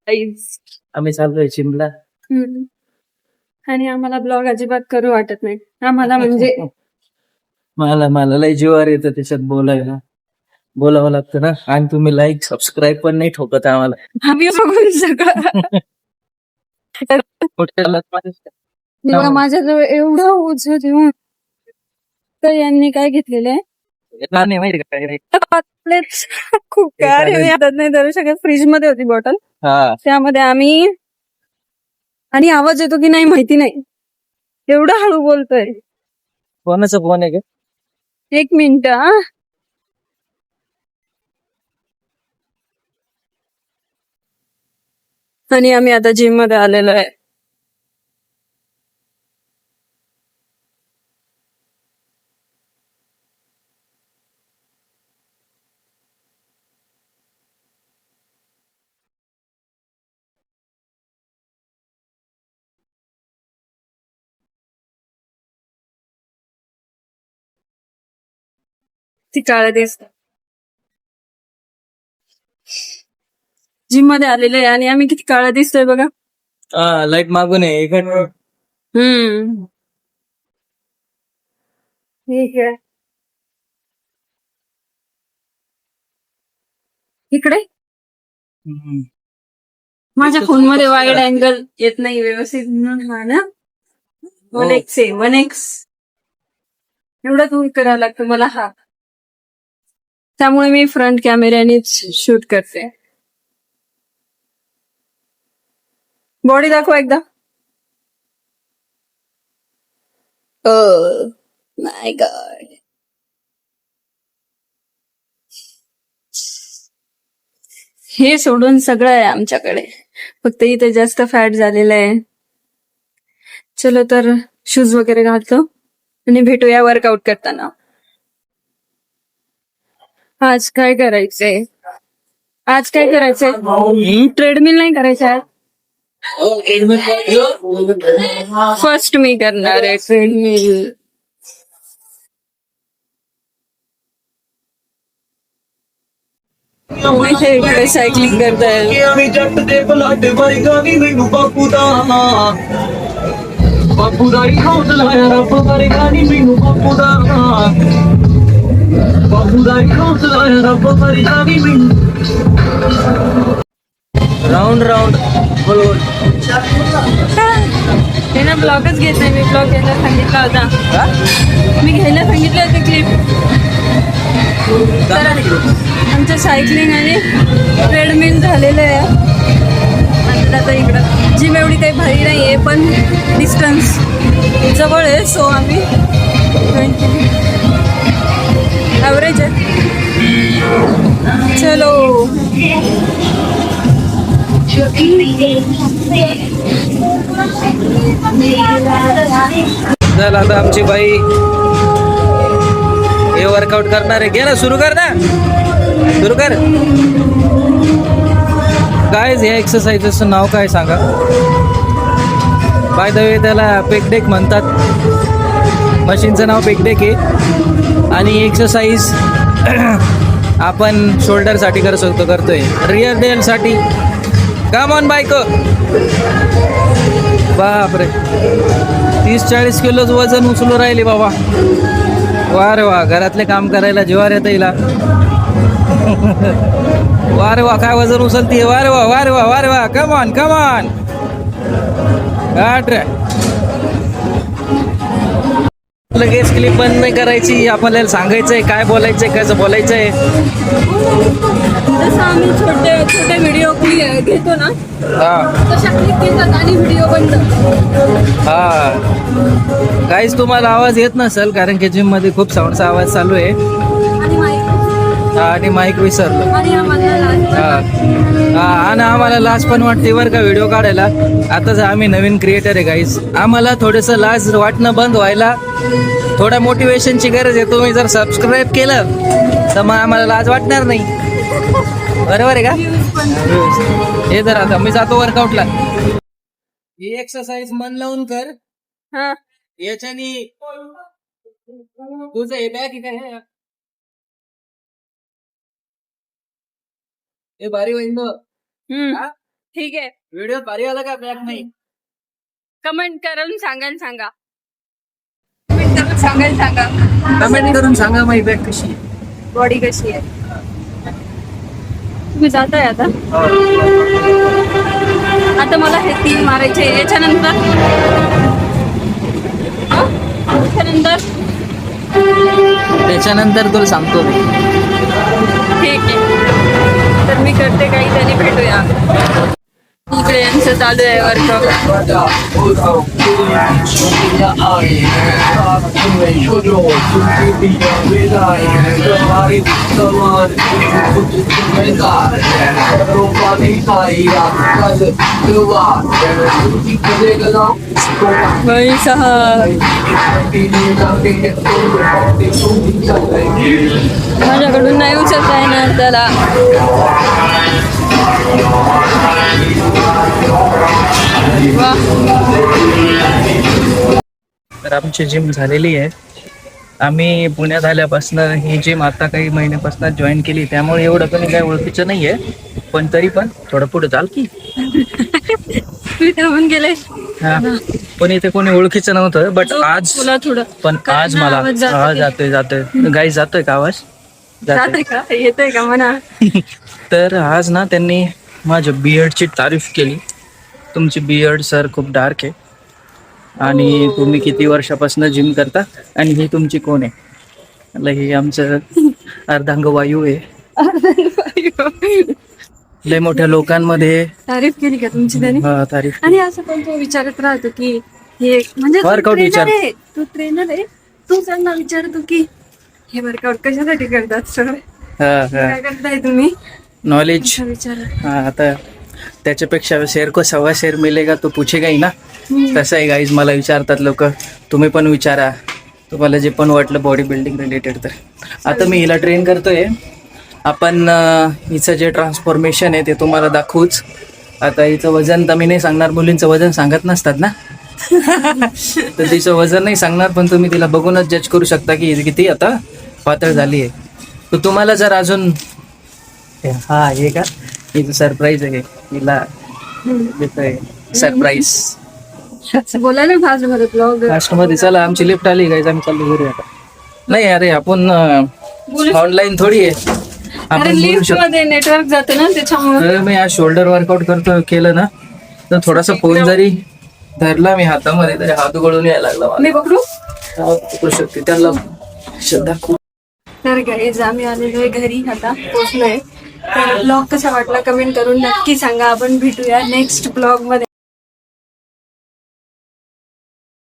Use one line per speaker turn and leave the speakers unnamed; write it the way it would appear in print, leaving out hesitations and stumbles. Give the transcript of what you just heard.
आम्ही चाललोय चिमला.
आणि आम्हाला ब्लॉग अजिबात करू वाटत नाही आम्हाला म्हणजे
मला लय जीवार येतं त्याच्यात बोलावं लागतं ना. आणि तुम्ही लाईक सबस्क्राईब पण नाही ठोकत आम्हाला.
आम्ही बघून सगळं तेव्हा माझ्याजवळ एवढं ओझं देऊन तर यांनी काय घेतलेलं आहे
माहिती का
खूप काय मी हातात नाही धरू शकत. फ्रीज मध्ये होती बॉटल त्यामध्ये आम्ही आणि आवाज येतो की नाही माहिती नाही एवढं हळू बोलतोय.
कोणाचा फोन आहे का?
1 मिनिट. आणि आम्ही आता जिम मध्ये आलेलो आहे. ती काळ दिसत जिम मध्ये आलेलो आहे आणि आम्ही किती काळा दिसतोय बघा.
लाईट मागून आहे इकडे.
ठीक आहे. इकडे माझ्या फोन मध्ये वाईड अँगल येत नाही व्यवस्थित म्हणून हा ना 1x 1x एवढं दूर करावं लागतं मला. हा त्यामुळे मी फ्रंट कॅमेऱ्यानेच शूट करते. बॉडी दाखव एकदा. माय गॉड. हे सोडून सगळं आहे आमच्याकडे फक्त इथे जास्त फॅट झालेलं आहे. चलो तर शूज वगैरे घालतो आणि भेटूया वर्कआउट करताना. आज काय करायचंय ट्रेडमिल नाही करायचं. फर्स्ट मी करणार आहे ट्रेडमिल. इकडे सायकलिंग करताय.
ਬਾਪੂ ਦਾ ਹੀ ਹੌਸਲਾ ਆ ਰੱਬ ਵਰਗਾ ਨੀ ਮੈਨੂੰ ਬਾਪੂ ਦਾ ਹੀ ਹੌਸਲਾ ਆ ਰੱਬ ਵਰਗਾ ਨੀ ਮੈਨੂੰ. राऊंड बोल
ते ना ब्लॉगच घेत नाही. मी ब्लॉग घ्यायला सांगितला होता. मी घ्यायला सांगितलं होतं क्लिप. तर आमचं सायकलिंग आणि ट्रेडमिल झालेलं आहे. आता इकडं जिम एवढी काही भारी नाही आहे पण डिस्टन्स जवळ आहे सो आम्ही ॲव्हरेज आहे. चलो
चल आता आमची बाई हे वर्कआउट करणार आहे. घे ना सुरू कर काय या एक्सरसाइजचं नाव काय सांगा. बाय द वे त्याला पेकडेक म्हणतात. मशीनचं नाव पेकडेक आहे आणि एक्सरसाइज आपण शोल्डरसाठी करतोय रिअर डेलसाठी. कम ऑन बायको. बापरे 30-40 किलोचं वजन उचलू राहिले बाबा. वा रे वा. घरातले काम करायला जीवार येतं हिला. वा रे वा. काय वजन उचलतीये. वा रे वा. कम ऑन गाठ रे. लगेच क्लिप बंद नाही करायची. आपल्याला सांगायचंय काय बोलायचंय कसं बोलायचंय.
जसं आम्ही छोटे व्हिडिओ घेतो ना तशा क्लिप घेतात आणि व्हिडिओ बंद.
काहीच तुम्हाला आवाज येत नसेल कारण की जिम मध्ये खूप साऊंडचा आवाज चालू आहे आणि माईक विसरलो.
आणि
आम्हाला लाज पण वाटते बरं का व्हिडिओ काढायला. आताच आम्ही नवीन क्रिएटर आहे गाईज. आम्हाला थोडंसं लाज वाटणं बंद व्हायला थोडा मोटिवेशनची गरज आहे. तुम्ही जर सबस्क्राईब केलं तर मग आम्हाला लाज वाटणार नाही. बरोबर आहे का. हे जर आता मी जातो वर्कआउटला. ही एक्सरसाइज मन लावून कर. याच्यानी तुझं हे बॅग काय हे भारी होईल.
ठीक आहे,
व्हिडिओ भारी आला का बॅग नाही?
कमेंट करून सांगा. कमेंट करून सांगा
कमेंट करून सांगा माझी बॅग कशी आहे.
बॉडी कशी आहे. तुम्ही जाताय आता? आता मला हे 3 मारायचे. याच्यानंतर
त्याच्यानंतर तुला सांगतो मी.
ठीक आहे, तर मी करते काही तरी भेटूया. इकडे यांचं चालू आहे वर्कआउट. माझ्याकडून नाही उचलता येणार त्याला.
तर आमची जिम झालेली आहे. आम्ही पुण्यात आल्यापासून ही जिम आता काही महिन्यापासून जॉईन केली, त्यामुळे एवढं कोणी काही ओळखीचं नाहीये, पण तरी पण थोडं पुढे चाल की.
तुम्ही थांबून गेले.
हा, पण इथे कोणी ओळखीचं नव्हतं. बट आज
तुला थोडं
पण आज मला आवाज जातोय गाई जातोय का आवाज
जाते का, येतोय का म्हणा.
तर आज ना त्यांनी माझ्या बियर्डची तारीफ केली. तुमची बियर्ड सर खूप डार्क आहे आणि तुम्ही किती वर्षापासून जिम करता आणि ही तुमची कोण आहे? म्हणलं हे आमचं अर्धांग वायू आहे. लय मोठ्या लोकांमध्ये
तारीफ केली का तुमची त्याने?
हा, तारीफ.
आणि असं पण तो विचारत राहतो की हे म्हणजे
Workout विचार.
तू ट्रेनर आहे, तू त्यांना विचारतो की हे वर्कआउट कशासाठी करतात सर, काय करताय तुम्ही,
नॉलेज.
असं विचारत.
हा, आता त्याच्यापेक्षा शेर को सवा शेर मिलेगा तो पूछेगा ही ना. तसं आहे गाईज, मला विचारतात लोक, तुम्ही पण विचारा तुम्हाला जे पण वाटलं बॉडी बिल्डिंग रिलेटेड. तर आता मी हिला ट्रेन करतोय. आपण हिचं जे ट्रान्सफॉर्मेशन आहे ते तुम्हाला दाखवूच. आता हिचं वजन तर मी नाही सांगणार, मुलींचं वजन सांगत नसतात ना. तर तिचं वजन नाही सांगणार, पण तुम्ही तिला बघूनच जज करू शकता की ही किती आता पातळ झाली आहे. तर तुम्हाला जर अजून हा हे का हिचं सरप्राईज आहे, हिला देतोय सरप्राईज.
बोला ना फास्ट मध्ये ब्लॉग.
लास्ट मध्ये चला, आमची लिफ्ट आली गाईज, आम्ही चाललो घरी आता. नाही अरे, आपण ऑनलाईन थोडी आहे, आपण बोलू
लिफ्ट
शकतो.
मध्ये नेटवर्क जाते ना त्याच्यामुळे.
मी आज शोल्डर वर्कआउट केलं ना, तर थोडासा फोन जरी धरला मी हातामध्ये तरी हात गळून यायला लागला मला.
मी पकडू.
पकडू शकते त्याला श्रद्धा खूप.
तर गाईज आम्ही आलेलो आहे घरी, आता पोहोचलोय. तर ब्लॉग कसा वाटला कमेंट करून नक्की सांगा. आपण भेटूया नेक्स्ट ब्लॉग मध्ये.